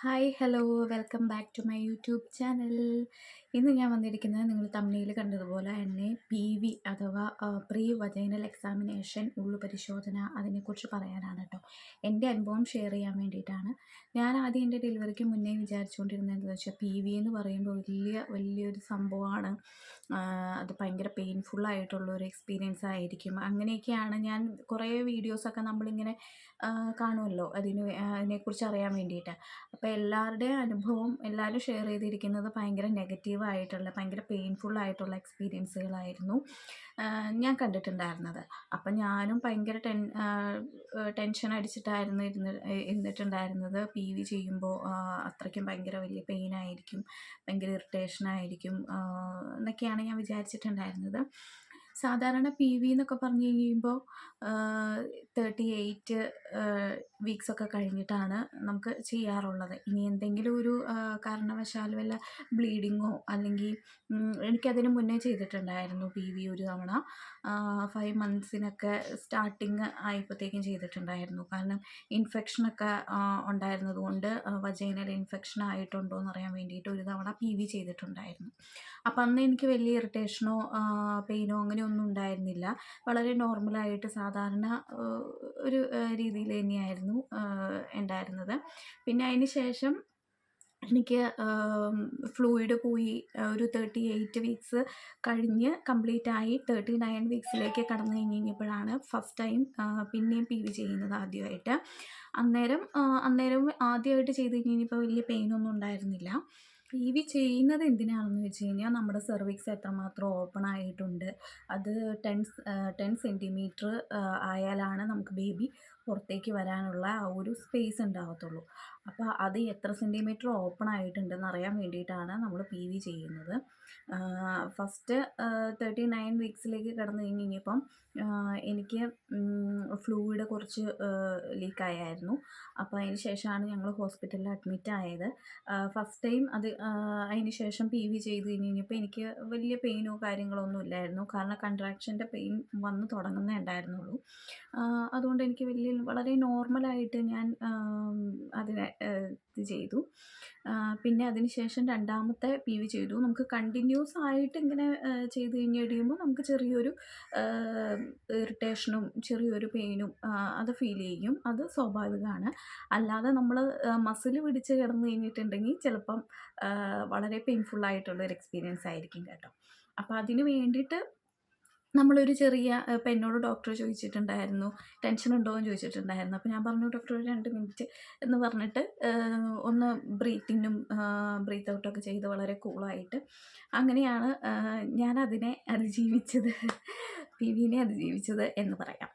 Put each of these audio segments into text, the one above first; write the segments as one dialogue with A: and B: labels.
A: Hi hello welcome back to my YouTube channel. ഇന്ന് ഞാൻ വന്നിരിക്കുന്നത് നിങ്ങൾ തമ്മിൽ കണ്ടതുപോലെ തന്നെ PV അഥവാ പ്രീ വജൈനൽ എക്സാമിനേഷൻ ഉള്ളു പരിശോധന അതിനെക്കുറിച്ച് പറയാനാണ് കേട്ടോ. എൻ്റെ അനുഭവം ഷെയർ ചെയ്യാൻ വേണ്ടിയിട്ടാണ്. ഞാൻ ആദ്യം എൻ്റെ ഡെലിവറിക്ക് മുന്നേ വിചാരിച്ചുകൊണ്ടിരുന്നത് എന്താണെന്ന് വെച്ചാൽ PV എന്ന് പറയുമ്പോൾ വലിയൊരു സംഭവമാണ്. അത് ഭയങ്കര പെയിൻഫുള്ളായിട്ടുള്ളൊരു എക്സ്പീരിയൻസ് ആയിരിക്കും. അങ്ങനെയൊക്കെയാണ് ഞാൻ കുറേ വീഡിയോസൊക്കെ നമ്മളിങ്ങനെ കാണുമല്ലോ അതിനെക്കുറിച്ച് അറിയാൻ വേണ്ടിയിട്ട്. അപ്പോൾ എല്ലാവരുടെയും അനുഭവം എല്ലാവരും ഷെയർ ചെയ്തിരിക്കുന്നത് ഭയങ്കര നെഗറ്റീവായിട്ടുള്ള ഭയങ്കര പെയിൻഫുള്ളായിട്ടുള്ള എക്സ്പീരിയൻസുകളായിരുന്നു ഞാൻ കണ്ടിട്ടുണ്ടായിരുന്നത്. അപ്പം ഞാനും ഭയങ്കര ടെൻഷൻ അടിച്ചിട്ടായിരുന്നു ഇരുന്നിട്ടുണ്ടായിരുന്നത്. PV ചെയ്യുമ്പോൾ അത്രയ്ക്കും ഭയങ്കര വലിയ പെയിനായിരിക്കും, ഭയങ്കര ഇറിറ്റേഷനായിരിക്കും എന്നൊക്കെയാണ് ഞാൻ വിചാരിച്ചിട്ടുണ്ടായിരുന്നത്. സാധാരണ PV എന്നൊക്കെ പറഞ്ഞു കഴിയുമ്പോൾ 38 വീക്സൊക്കെ കഴിഞ്ഞിട്ടാണ് നമുക്ക് ചെയ്യാറുള്ളത്. ഇനി എന്തെങ്കിലും ഒരു കാരണവശാൽ വല്ല ബ്ലീഡിങ്ങോ അല്ലെങ്കിൽ എനിക്കതിന് മുന്നേ ചെയ്തിട്ടുണ്ടായിരുന്നു PV ഒരു തവണ. 5 മന്ത്സിനൊക്കെ സ്റ്റാർട്ടിങ് ആയപ്പോഴത്തേക്കും ചെയ്തിട്ടുണ്ടായിരുന്നു. കാരണം ഇൻഫെക്ഷനൊക്കെ ഉണ്ടായിരുന്നത് കൊണ്ട് വജൈനൽ ഇൻഫെക്ഷൻ ആയിട്ടുണ്ടോ എന്നറിയാൻ വേണ്ടിയിട്ട് ഒരു തവണ PV ചെയ്തിട്ടുണ്ടായിരുന്നു. അപ്പം അന്ന് എനിക്ക് വലിയ ഇറിറ്റേഷനോ പെയിനോ അങ്ങനെയൊന്നും ഉണ്ടായിരുന്നില്ല. വളരെ നോർമലായിട്ട് സാധാരണ ഒരു രീതിയിൽ തന്നെയായിരുന്നു ഉണ്ടായിരുന്നത്. പിന്നെ അതിന് ശേഷം എനിക്ക് ഫ്ലൂയിഡ് പോയി ഒരു 38 വീക്സ് കഴിഞ്ഞ് കംപ്ലീറ്റ് ആയി 39 വീക്സിലേക്ക് കടന്നു കഴിഞ്ഞപ്പോഴാണ് ഫസ്റ്റ് ടൈം പിന്നെയും PV ചെയ്യുന്നത് ആദ്യമായിട്ട്. അന്നേരം ആദ്യമായിട്ട് ചെയ്ത് കഴിഞ്ഞപ്പോൾ വലിയ പെയിനൊന്നും ഉണ്ടായിരുന്നില്ല. PV ചെയ്യുന്നത് എന്തിനാണെന്ന് വെച്ച് കഴിഞ്ഞാൽ നമ്മുടെ സെർവിക്സ് എത്രമാത്രം ഓപ്പൺ ആയിട്ടുണ്ട്, അത് 10 സെൻറ്റിമീറ്റർ ആയാലാണ് നമുക്ക് ബേബി പുറത്തേക്ക് വരാനുള്ള ആ ഒരു സ്പേസ് ഉണ്ടാകത്തുള്ളൂ. അപ്പോൾ അത് എത്ര സെൻറ്റിമീറ്റർ ഓപ്പൺ ആയിട്ടുണ്ടെന്ന് അറിയാൻ വേണ്ടിയിട്ടാണ് നമ്മൾ PV ചെയ്യുന്നത്. ഫസ്റ്റ് 39 വീക്സിലേക്ക് കടന്നു കഴിഞ്ഞപ്പം എനിക്ക് ഫ്ലൂയിഡ് കുറച്ച് ലീക്കായായിരുന്നു. അപ്പോൾ അതിന് ശേഷമാണ് ഞങ്ങൾ ഹോസ്പിറ്റലിൽ അഡ്മിറ്റ് ആയത്. ഫസ്റ്റ് ടൈം അതിന് ശേഷം PV ചെയ്ത് കഴിഞ്ഞപ്പോൾ എനിക്ക് വലിയ പെയിനോ കാര്യങ്ങളോ ഒന്നും ഇല്ലായിരുന്നു. കാരണം കൺട്രാക്ഷൻ്റെ പെയിൻ വന്ന് തുടങ്ങുന്നേ ഉണ്ടായിരുന്നുള്ളൂ. അതുകൊണ്ട് എനിക്ക് വളരെ നോർമലായിട്ട് ഞാൻ അതിനെ ഇത് ചെയ്തു. പിന്നെ അതിന് ശേഷം രണ്ടാമത്തെ PV ചെയ്തു. നമുക്ക് കണ്ടിന്യൂസ് ആയിട്ട് ഇങ്ങനെ ചെയ്ത് കഴിയുമ്പോൾ നമുക്ക് ചെറിയൊരു ഇറിറ്റേഷനും ചെറിയൊരു പെയിനും അത് ഫീൽ ചെയ്യും. അത് സ്വാഭാവികമാണ്. അല്ലാതെ നമ്മൾ മസിൽ പിടിച്ച് കിടന്ന് കഴിഞ്ഞിട്ടുണ്ടെങ്കിൽ ചിലപ്പം വളരെ പെയിൻഫുള്ളായിട്ടുള്ളൊരു എക്സ്പീരിയൻസ് ആയിരിക്കും കേട്ടോ. അപ്പോൾ അതിന് വേണ്ടിയിട്ട് നമ്മളൊരു ചെറിയ ഇപ്പം എന്നോട് ഡോക്ടർ ചോദിച്ചിട്ടുണ്ടായിരുന്നു ടെൻഷൻ ഉണ്ടോ എന്ന് ചോദിച്ചിട്ടുണ്ടായിരുന്നു. അപ്പോൾ ഞാൻ പറഞ്ഞു ഡോക്ടർ ഒരു 2 മിനിറ്റ് എന്ന് പറഞ്ഞിട്ട് ഒന്ന് ബ്രീത്ത് ഔട്ടൊക്കെ ചെയ്ത് വളരെ കൂളായിട്ട് അങ്ങനെയാണ് ഞാനതിനെ അതിജീവിച്ചത്, PVനെ അതിജീവിച്ചത് എന്ന് പറയാം.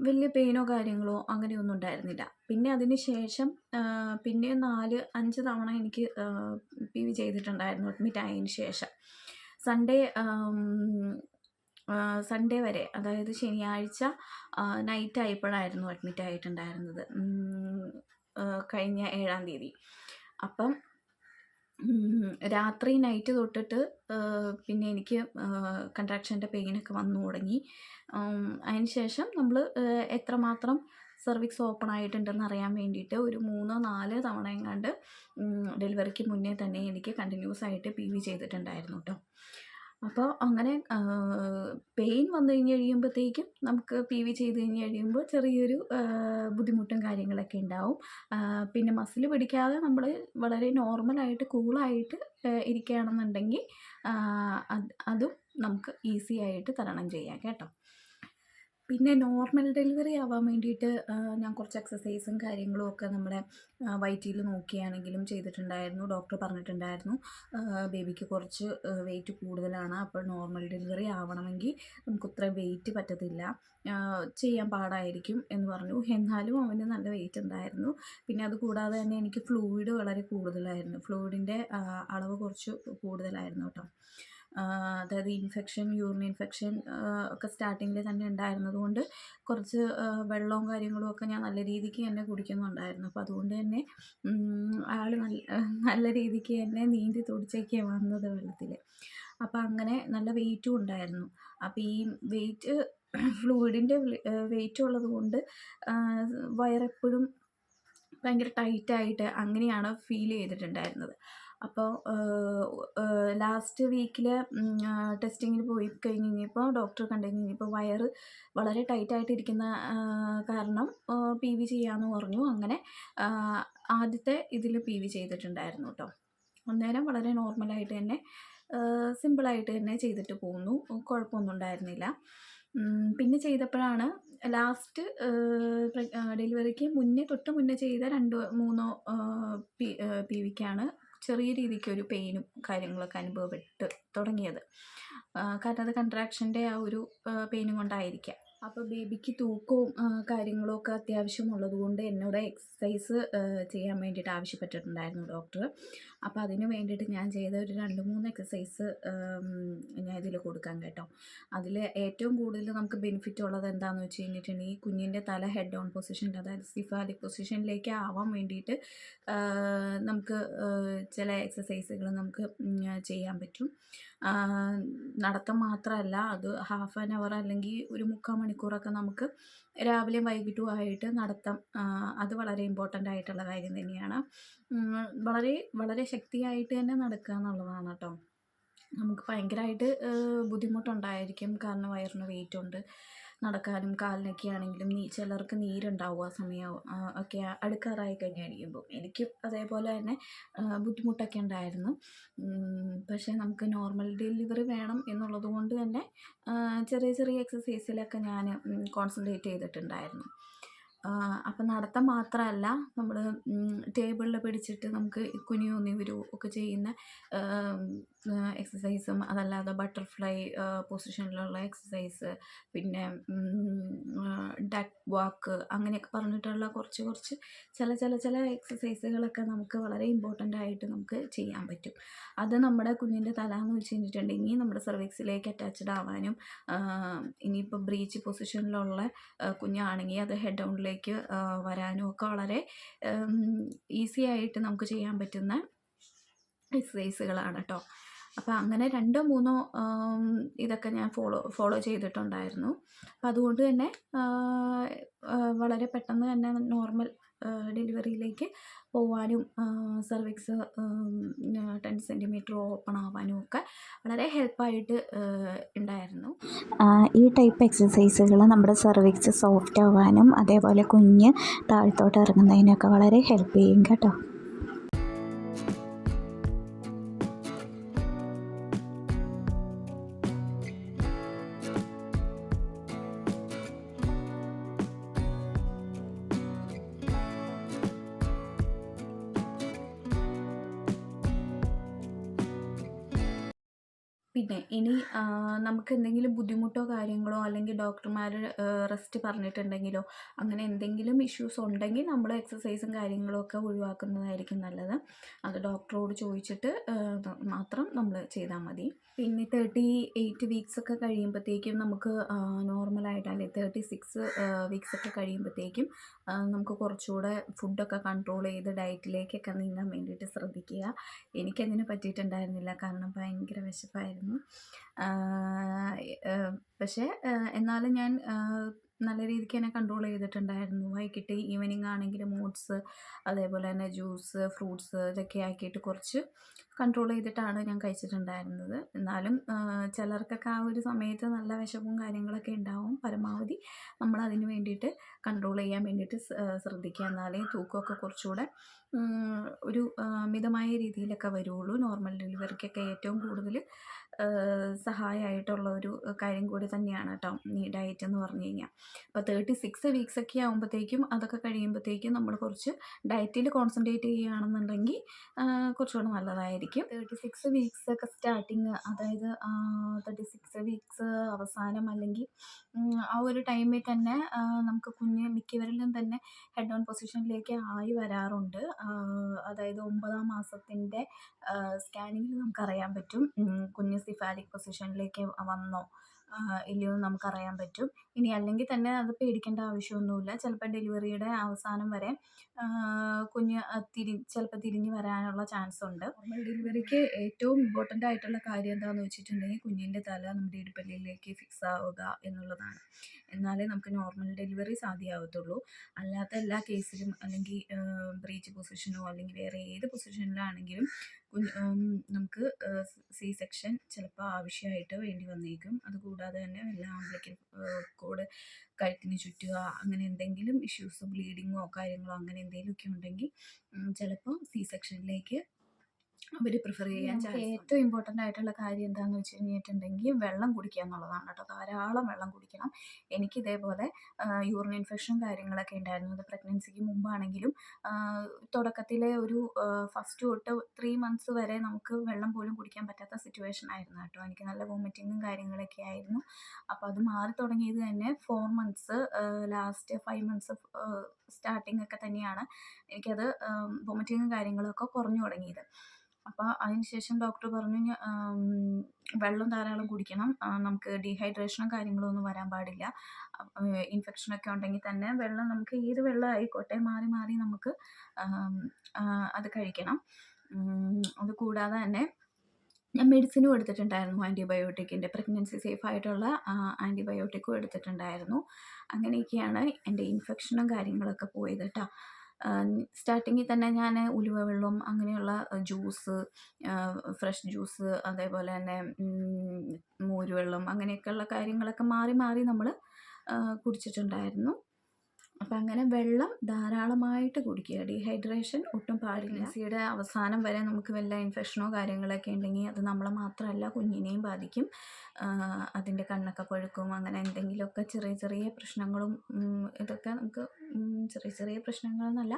A: വലിയ പെയിനോ കാര്യങ്ങളോ അങ്ങനെയൊന്നും ഉണ്ടായിരുന്നില്ല. പിന്നെ അതിന് ശേഷം പിന്നെ 4-5 തവണ എനിക്ക് PV ചെയ്തിട്ടുണ്ടായിരുന്നു അഡ്മിറ്റ് ആയതിന് ശേഷം. സൺഡേ വരെ, അതായത് ശനിയാഴ്ച നൈറ്റ് ആയപ്പോഴായിരുന്നു അഡ്മിറ്റ് ആയിട്ടുണ്ടായിരുന്നത്, കഴിഞ്ഞ 7-ാം തീയതി. അപ്പം രാത്രി നൈറ്റ് തൊട്ടിട്ട് പിന്നെ എനിക്ക് കൺട്രാക്ഷൻ്റെ പെയിനൊക്കെ വന്നു തുടങ്ങി. അതിന് ശേഷം നമ്മൾ എത്രമാത്രം സെർവിക്സ് ഓപ്പൺ ആയിട്ടുണ്ടെന്ന് അറിയാൻ വേണ്ടിയിട്ട് ഒരു 3-4 തവണ എങ്ങാണ്ട് ഡെലിവറിക്ക് മുന്നേ തന്നെ എനിക്ക് കണ്ടിന്യൂസ് ആയിട്ട് PV ചെയ്തിട്ടുണ്ടായിരുന്നു കേട്ടോ. അപ്പോൾ അങ്ങനെ പെയിൻ വന്നു കഴിയുമ്പോഴത്തേക്കും നമുക്ക് PV ചെയ്ത് കഴിയുമ്പോൾ ചെറിയൊരു ബുദ്ധിമുട്ടും കാര്യങ്ങളൊക്കെ ഉണ്ടാവും. പിന്നെ മസിൽ പിടിക്കാതെ നമ്മൾ വളരെ നോർമലായിട്ട് കൂളായിട്ട് ഇരിക്കുകയാണെന്നുണ്ടെങ്കിൽ അതും നമുക്ക് ഈസി ആയിട്ട് തരണം ചെയ്യാം കേട്ടോ. പിന്നെ നോർമൽ ഡെലിവറി ആവാൻ വേണ്ടിയിട്ട് ഞാൻ കുറച്ച് എക്സസൈസും കാര്യങ്ങളും ഒക്കെ നമ്മുടെ വയറ്റിൽ നോക്കിയാണെങ്കിലും ചെയ്തിട്ടുണ്ടായിരുന്നു. ഡോക്ടർ പറഞ്ഞിട്ടുണ്ടായിരുന്നു ബേബിക്ക് കുറച്ച് വെയിറ്റ് കൂടുതലാണ്, അപ്പോൾ നോർമൽ ഡെലിവറി ആവണമെങ്കിൽ നമുക്ക് ഇത്ര വെയിറ്റ് പറ്റത്തില്ല, ചെയ്യാൻ പാടായിരിക്കും എന്ന് പറഞ്ഞു. എന്നാലും അവന് നല്ല വെയിറ്റ് ഉണ്ടായിരുന്നു. പിന്നെ അതുകൂടാതെ തന്നെ എനിക്ക് ഫ്ലൂയിഡ് വളരെ കൂടുതലായിരുന്നു. ഫ്ലൂയിഡിൻ്റെ അളവ് കുറച്ച് കൂടുതലായിരുന്നു കേട്ടോ. അതായത് യൂറിൻ ഇൻഫെക്ഷൻ ഒക്കെ സ്റ്റാർട്ടിങ്ങിൽ തന്നെ ഉണ്ടായിരുന്നത് കൊണ്ട് കുറച്ച് വെള്ളവും കാര്യങ്ങളും ഒക്കെ ഞാൻ നല്ല രീതിക്ക് തന്നെ കുടിക്കുന്നുണ്ടായിരുന്നു. അപ്പോൾ അതുകൊണ്ട് തന്നെ ആൾ നല്ല രീതിക്ക് തന്നെ നീന്തി തുടിച്ചൊക്കെയാണ് വന്നത് വെള്ളത്തിൽ. അപ്പോൾ അങ്ങനെ നല്ല വെയിറ്റും ഉണ്ടായിരുന്നു. അപ്പോൾ ഈ ഫ്ലൂയിഡിൻ്റെ വെയിറ്റ് ഉള്ളത് കൊണ്ട് വയറെപ്പോഴും ഭയങ്കര ടൈറ്റായിട്ട് അങ്ങനെയാണ് ഫീൽ ചെയ്തിട്ടുണ്ടായിരുന്നത്. അപ്പോൾ ലാസ്റ്റ് വീക്കിൽ ടെസ്റ്റിങ്ങിന് പോയി കഴിഞ്ഞ് കഴിഞ്ഞപ്പോൾ ഡോക്ടർ കണ്ടു കഴിഞ്ഞപ്പോൾ വയറ് വളരെ ടൈറ്റായിട്ടിരിക്കുന്ന കാരണം പി വി ചെയ്യാമെന്ന് പറഞ്ഞു. അങ്ങനെ ആദ്യത്തെ ഇതിൽ പി വി ചെയ്തിട്ടുണ്ടായിരുന്നു കേട്ടോ. അന്നേരം വളരെ നോർമലായിട്ട് തന്നെ സിമ്പിളായിട്ട് തന്നെ ചെയ്തിട്ട് പോന്നു. കുഴപ്പമൊന്നും ഉണ്ടായിരുന്നില്ല. പിന്നെ ചെയ്തപ്പോഴാണ് ലാസ്റ്റ് ഡെലിവറിക്ക് തൊട്ട് മുന്നേ ചെയ്ത 2-3 പി വിക്കാണ് ചെറിയ രീതിക്കൊരു പെയിനും കാര്യങ്ങളൊക്കെ അനുഭവപ്പെട്ട് തുടങ്ങിയത്. കാരണം അത് കൺട്രാക്ഷൻ്റെ ആ ഒരു പെയിനും കൊണ്ടായിരിക്കാം. അപ്പോൾ ബേബിക്ക് തൂക്കവും കാര്യങ്ങളും ഒക്കെ അത്യാവശ്യമുള്ളത് കൊണ്ട് എന്നോട് എക്സസൈസ് ചെയ്യാൻ വേണ്ടിയിട്ട് ആവശ്യപ്പെട്ടിട്ടുണ്ടായിരുന്നു ഡോക്ടർ. അപ്പോൾ അതിന് വേണ്ടിയിട്ട് ഞാൻ ചെയ്ത ഒരു 2-3 എക്സസൈസ് ഞാൻ ഇതിൽ കൊടുക്കാം കേട്ടോ. അതിൽ ഏറ്റവും കൂടുതൽ നമുക്ക് ബെനിഫിറ്റ് ഉള്ളത് എന്താണെന്ന് വെച്ച് കഴിഞ്ഞിട്ടുണ്ടെങ്കിൽ കുഞ്ഞിൻ്റെ തല ഹെഡ് ഓൺ പൊസിഷനിൽ, അതായത് സിഫാലിക് പൊസിഷനിലേക്ക് ആവാൻ വേണ്ടിയിട്ട് നമുക്ക് ചില എക്സസൈസുകൾ നമുക്ക് ചെയ്യാൻ പറ്റും. നടത്തം മാത്രമല്ല, അത് ഹാഫ് ആൻ അവർ അല്ലെങ്കിൽ ഒരു 3/4 മണിക്കൂറൊക്കെ നമുക്ക് രാവിലെയും വൈകിട്ടുമായിട്ട് നടത്തം. അത് വളരെ ഇമ്പോർട്ടൻ്റ് ആയിട്ടുള്ള കാര്യം തന്നെയാണ്. വളരെ വളരെ ശക്തിയായിട്ട് തന്നെ നടക്കുക എന്നുള്ളതാണ് കേട്ടോ. നമുക്ക് ഭയങ്കരമായിട്ട് ബുദ്ധിമുട്ടുണ്ടായിരിക്കും, കാരണം വയറിന് വെയിറ്റ് ഉണ്ട്. നടക്കാനും കാലിനൊക്കെ ആണെങ്കിലും ചിലർക്ക് നീരുണ്ടാവും ആ സമയം ഒക്കെ അടുക്കാറായി കഴിഞ്ഞിരിക്കുമ്പോൾ. എനിക്കും അതേപോലെ തന്നെ ബുദ്ധിമുട്ടൊക്കെ ഉണ്ടായിരുന്നു. പക്ഷേ നമുക്ക് നോർമൽ ഡെലിവറി വേണം എന്നുള്ളത് കൊണ്ട് തന്നെ ചെറിയ ചെറിയ എക്സസൈസിലൊക്കെ ഞാൻ കോൺസെൻട്രേറ്റ് ചെയ്തിട്ടുണ്ടായിരുന്നു. അപ്പം നടത്തം മാത്രമല്ല, നമ്മൾ ടേബിളിൽ പിടിച്ചിട്ട് നമുക്ക് കുനിയോ നിവരുകയോ ഒക്കെ ചെയ്യുന്ന എക്സസൈസും, അതല്ലാതെ ബട്ടർഫ്ലൈ പൊസിഷനിലുള്ള എക്സസൈസ്, പിന്നെ ഡക്ക് വാക്ക്, അങ്ങനെയൊക്കെ പറഞ്ഞിട്ടുള്ള കുറച്ച് ചില എക്സസൈസുകളൊക്കെ നമുക്ക് വളരെ ഇമ്പോർട്ടൻ്റ് ആയിട്ട് നമുക്ക് ചെയ്യാൻ പറ്റും. അത് നമ്മുടെ കുഞ്ഞിൻ്റെ തല എന്ന് വെച്ച് കഴിഞ്ഞിട്ടുണ്ടെങ്കിൽ നമ്മുടെ സെർവിക്സിലേക്ക് അറ്റാച്ച്ഡ് ആവാനും, ഇനിയിപ്പോൾ ബ്രീച്ച് പൊസിഷനിലുള്ള കുഞ്ഞാണെങ്കിൽ അത് ഹെഡ് ഡൗണിലേക്ക് വരാനും ഒക്കെ വളരെ ഈസി ആയിട്ട് നമുക്ക് ചെയ്യാൻ പറ്റുന്ന എക്സസൈസുകളാണ് കേട്ടോ. അപ്പോൾ അങ്ങനെ 2-3 ഇതൊക്കെ ഞാൻ ഫോളോ ചെയ്തിട്ടുണ്ടായിരുന്നു. അപ്പം അതുകൊണ്ട് തന്നെ വളരെ പെട്ടെന്ന് തന്നെ നോർമൽ ഡെലിവറിയിലേക്ക് പോവാനും സെർവിക്സ് 10 സെൻറ്റിമീറ്റർ ഓപ്പൺ ആവാനും ഒക്കെ വളരെ ഹെൽപ്പായിട്ട് ഉണ്ടായിരുന്നു.
B: ഈ ടൈപ്പ് എക്സസൈസുകൾ നമ്മുടെ സെർവിക്സ് സോഫ്റ്റ് ആവാനും അതേപോലെ കുഞ്ഞ് താഴത്തോട്ട് ഇറങ്ങുന്നതിനൊക്കെ വളരെ ഹെൽപ്പ് ചെയ്യും കേട്ടോ.
A: പിന്നെ ഇനി നമുക്ക് എന്തെങ്കിലും ബുദ്ധിമുട്ടോ കാര്യങ്ങളോ അല്ലെങ്കിൽ ഡോക്ടർമാർ റെസ്റ്റ് പറഞ്ഞിട്ടുണ്ടെങ്കിലോ അങ്ങനെ എന്തെങ്കിലും ഇഷ്യൂസ് ഉണ്ടെങ്കിൽ നമ്മൾ എക്സസൈസും കാര്യങ്ങളും ഒക്കെ ഒഴിവാക്കുന്നതായിരിക്കും നല്ലത്. അത് ഡോക്ടറോട് ചോദിച്ചിട്ട് മാത്രം നമ്മൾ ചെയ്താൽ മതി. പിന്നെ 38 വീക്സ് ഒക്കെ കഴിയുമ്പോഴത്തേക്കും നമുക്ക് നോർമലായിട്ട്, അല്ലെങ്കിൽ 36 വീക്സ് ഒക്കെ കഴിയുമ്പോഴത്തേക്കും നമുക്ക് കുറച്ചുകൂടെ ഫുഡൊക്കെ കൺട്രോൾ ചെയ്ത് ഡയറ്റിലേക്കൊക്കെ നീങ്ങാൻ വേണ്ടിയിട്ട് ശ്രദ്ധിക്കുക. എനിക്കതിന് പറ്റിയിട്ടുണ്ടായിരുന്നില്ല, കാരണം ഭയങ്കര വിശപ്പായിരുന്നു. പക്ഷേ എന്നാലും ഞാൻ നല്ല രീതിക്ക് തന്നെ കൺട്രോൾ ചെയ്തിട്ടുണ്ടായിരുന്നു. വൈകിട്ട് ഈവനിങ് ആണെങ്കിലും ഓട്സ്, അതേപോലെ തന്നെ ജ്യൂസ്, ഫ്രൂട്ട്സ് ഇതൊക്കെ ആക്കിയിട്ട് കുറച്ച് കൺട്രോൾ ചെയ്തിട്ടാണ് ഞാൻ കഴിച്ചിട്ടുണ്ടായിരുന്നത്. എന്നാലും ചിലർക്കൊക്കെ ആ ഒരു സമയത്ത് നല്ല വിശപ്പും കാര്യങ്ങളൊക്കെ ഉണ്ടാവും. പരമാവധി നമ്മൾ അതിന് വേണ്ടിയിട്ട് കൺട്രോൾ ചെയ്യാൻ വേണ്ടിയിട്ട് ശ്രദ്ധിക്കുക. എന്നാലേ തൂക്കമൊക്കെ കുറച്ചുകൂടെ ഒരു മിതമായ രീതിയിലൊക്കെ വരുള്ളൂ. നോർമൽ ഡെലിവറിക്കൊക്കെ ഏറ്റവും കൂടുതൽ സഹായമായിട്ടുള്ള ഒരു കാര്യം കൂടി തന്നെയാണ് കേട്ടോ ഈ ഡയറ്റ് എന്ന് പറഞ്ഞു കഴിഞ്ഞാൽ. അപ്പോൾ 36 വീക്സ് ഒക്കെ ആകുമ്പോഴത്തേക്കും, അതൊക്കെ കഴിയുമ്പോഴത്തേക്കും നമ്മൾ കുറച്ച് ഡയറ്റിൽ കോൺസെൻട്രേറ്റ് ചെയ്യുകയാണെന്നുണ്ടെങ്കിൽ കുറച്ചുകൂടെ നല്ലതായിരിക്കും. 36 വീക്സ് ഒക്കെ സ്റ്റാർട്ടിങ്, അതായത് 36 വീക്സ് അവസാനം അല്ലെങ്കിൽ ആ ഒരു ടൈമിൽ തന്നെ നമുക്ക് കുഞ്ഞ് മിക്കവരിലും തന്നെ ഹെഡ് ഓൺ പൊസിഷനിലേക്ക് ആയി വരാറുണ്ട്. അതായത് 9ാം മാസത്തിൻ്റെ സ്കാനിങ്ങിൽ നമുക്കറിയാൻ പറ്റും കുഞ്ഞ് സിഫാലിക് പൊസിഷനിലേക്ക് വന്നോ ഇല്ലയോ എന്ന് നമുക്കറിയാൻ പറ്റും. ഇനി അല്ലെങ്കിൽ തന്നെ അത് പേടിക്കേണ്ട ആവശ്യമൊന്നുമില്ല. ചിലപ്പോൾ ഡെലിവറിയുടെ അവസാനം വരെ കുഞ്ഞ് ചിലപ്പോൾ തിരിഞ്ഞ് വരാനുള്ള ചാൻസ് ഉണ്ട്. നോർമൽ ഡെലിവറിക്ക് ഏറ്റവും ഇമ്പോർട്ടൻ്റ് ആയിട്ടുള്ള കാര്യം എന്താണെന്ന് വെച്ചിട്ടുണ്ടെങ്കിൽ കുഞ്ഞിൻ്റെ തല നമ്മുടെ ഇടുപ്പല്ലിലേക്ക് ഫിക്സ് ആവുക എന്നുള്ളതാണ്. എന്നാലേ നമുക്ക് നോർമൽ ഡെലിവറി സാധ്യമാവത്തുള്ളൂ. അല്ലാത്ത എല്ലാ കേസിലും അല്ലെങ്കിൽ ബ്രീച്ച് പൊസിഷനോ അല്ലെങ്കിൽ വേറെ ഏത് പൊസിഷനിലാണെങ്കിലും നമുക്ക് സി സെക്ഷൻ ചിലപ്പോൾ ആവശ്യമായിട്ട് വേണ്ടി വന്നേക്കും. അതുകൂടാതെ തന്നെ വല്ല ആംബ്ലിക്കൽ കോഡ് കഴുത്തിന് ചുറ്റുക അങ്ങനെ എന്തെങ്കിലും ഇഷ്യൂസ് ബ്ലീഡിങ്ങോ കാര്യങ്ങളോ അങ്ങനെ എന്തെങ്കിലുമൊക്കെ ഉണ്ടെങ്കിൽ ചിലപ്പോൾ സി സെക്ഷനിലേക്ക് അവർ പ്രിഫർ ചെയ്യാൻ ചാൻസ്. ഏറ്റവും ഇമ്പോർട്ടൻ്റ് ആയിട്ടുള്ള കാര്യം എന്താണെന്ന് വെച്ച് കഴിഞ്ഞിട്ടുണ്ടെങ്കിൽ വെള്ളം കുടിക്കുക എന്നുള്ളതാണ് കേട്ടോ. ധാരാളം വെള്ളം കുടിക്കണം. എനിക്കിതേപോലെ യൂറിൻ ഇൻഫെക്ഷൻ കാര്യങ്ങളൊക്കെ ഉണ്ടായിരുന്നു. അത് പ്രഗ്നൻസിക്ക് മുമ്പാണെങ്കിലും തുടക്കത്തിലെ ഒരു ഫസ്റ്റ് തൊട്ട് 3 months വരെ നമുക്ക് വെള്ളം പോലും കുടിക്കാൻ പറ്റാത്ത സിറ്റുവേഷൻ ആയിരുന്നു കേട്ടോ. എനിക്ക് നല്ല വോമിറ്റിങ്ങും കാര്യങ്ങളൊക്കെ ആയിരുന്നു. അപ്പോൾ അത് മാറി തുടങ്ങിയത് തന്നെ 4 months ലാസ്റ്റ് 5 months സ്റ്റാർട്ടിങ് ഒക്കെ തന്നെയാണ് എനിക്കത് വോമിറ്റിങ്ങും കാര്യങ്ങളൊക്കെ കുറഞ്ഞു തുടങ്ങിയത്. അപ്പോൾ അതിനുശേഷം ഡോക്ടർ പറഞ്ഞു വെള്ളം ധാരാളം കുടിക്കണം. നമുക്ക് ഡീഹൈഡ്രേഷനും കാര്യങ്ങളും ഒന്നും വരാൻ പാടില്ല. ഇൻഫെക്ഷനൊക്കെ ഉണ്ടെങ്കിൽ തന്നെ വെള്ളം നമുക്ക് ഏത് വെള്ളം ആയിക്കോട്ടെ മാറി മാറി നമുക്ക് അത് കഴിക്കണം. അത് കൂടാതെ തന്നെ ഞാൻ മെഡിസിനും എടുത്തിട്ടുണ്ടായിരുന്നു. ആൻറ്റിബയോട്ടിക്കിൻ്റെ പ്രഗ്നൻസി സേഫ് ആയിട്ടുള്ള ആൻറ്റിബയോട്ടിക്കും എടുത്തിട്ടുണ്ടായിരുന്നു. അങ്ങനെയൊക്കെയാണ് എൻ്റെ ഇൻഫെക്ഷനും കാര്യങ്ങളൊക്കെ പോയത് കേട്ടോ. സ്റ്റാർട്ടിങ്ങിൽ തന്നെ ഞാൻ ഉലുവ വെള്ളം അങ്ങനെയുള്ള ജ്യൂസ്, ഫ്രഷ് ജ്യൂസ്, അതേപോലെ തന്നെ മോരുവെള്ളം അങ്ങനെയൊക്കെയുള്ള കാര്യങ്ങളൊക്കെ മാറി മാറി നമ്മൾ കുടിച്ചിട്ടുണ്ടായിരുന്നു. അപ്പം അങ്ങനെ വെള്ളം ധാരാളമായിട്ട് കുടിക്കുക. ഡീഹൈഡ്രേഷൻ ഒട്ടും പാടില്ല. പ്രഗ്നൻസിയുടെ അവസാനം വരെ നമുക്ക് വല്ല ഇൻഫെക്ഷനോ കാര്യങ്ങളൊക്കെ ഉണ്ടെങ്കിൽ അത് നമ്മളെ മാത്രമല്ല കുഞ്ഞിനെയും ബാധിക്കും. അതിൻ്റെ കണ്ണൊക്കെ പഴുക്കും. അങ്ങനെ എന്തെങ്കിലുമൊക്കെ ചെറിയ ചെറിയ പ്രശ്നങ്ങളും ഇതൊക്കെ നമുക്ക് ചെറിയ ചെറിയ പ്രശ്നങ്ങളെന്നല്ല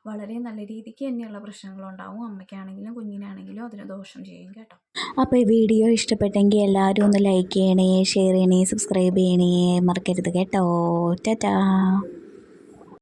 A: വളരെ നല്ല രീതിക്ക് തന്നെയുള്ള പ്രശ്നങ്ങളുണ്ടാവും. അമ്മയ്ക്കാണെങ്കിലും കുഞ്ഞിനാണെങ്കിലും അതിന് ദോഷം ചെയ്യും കേട്ടോ.
B: അപ്പോൾ ഈ വീഡിയോ ഇഷ്ടപ്പെട്ടെങ്കിൽ എല്ലാവരും ഒന്ന് ലൈക്ക് ചെയ്യണേ, ഷെയർ ചെയ്യണേ, സബ്സ്ക്രൈബ് ചെയ്യണേ മറക്കരുത് കേട്ടോ. ടാറ്റാ.